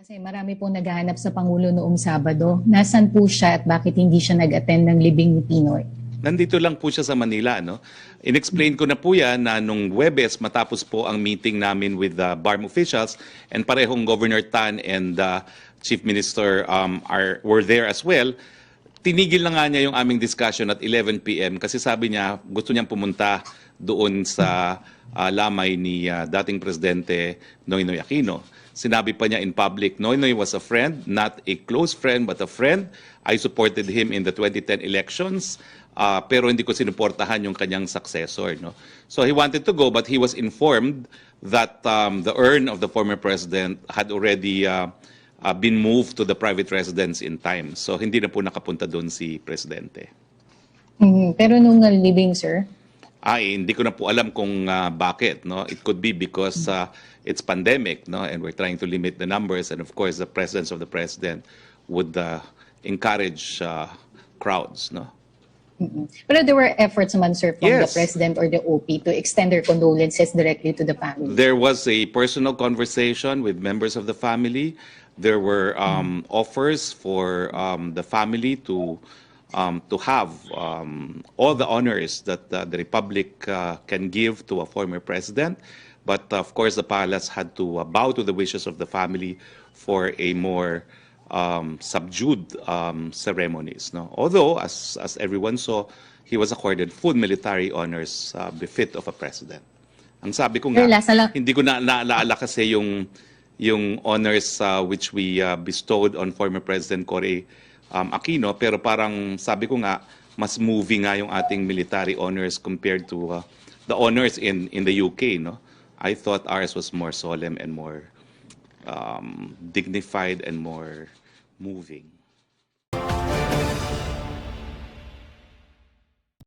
Kasi marami pong naghahanap sa Pangulo noong Sabado. Nasaan po siya at bakit hindi siya nag-attend ng Libing ni Pinoy? Nandito lang po siya sa Manila, no? Inexplain ko na po yan na nung Huwebes matapos po ang meeting namin with the BARM officials and parehong Governor Tan and Chief Minister were there as well. Tinigil na nga niya yung aming discussion at 11 p.m. kasi sabi niya gusto niyang pumunta doon sa lamay ni dating Presidente Noynoy Aquino. Sinabi pa niya in public, Noynoy was a friend, not a close friend but a friend. I supported him in the 2010 elections, pero hindi ko sinuportahan yung kanyang successor. No? So he wanted to go but he was informed that the urn of the former president had already been moved to the private residence in time. So hindi na po nakapunta doon si Presidente. Pero nung libing, sir? Hindi ko na po alam kung bakit. No? It could be because it's pandemic, no? And we're trying to limit the numbers. And of course, the presence of the president would encourage crowds. No? Pero there were efforts naman, sir, from the Yes. President or the OP to extend their condolences directly to the family. There was a personal conversation with members of the family. There were offers for the family to have all the honors that the Republic can give to a former president. But of course, the palace had to bow to the wishes of the family for a more subdued ceremonies. No? Although, as everyone saw, he was accorded full military honors befit of a president. Ang sabi ko nga, Sir, last na lang. hindi ko na naalala kasi yung honors which we bestowed on former President Cory Aquino, pero parang sabi ko nga, mas moving nga yung ating military honors compared to the honors in the UK. No? I thought ours was more solemn and more dignified and more moving.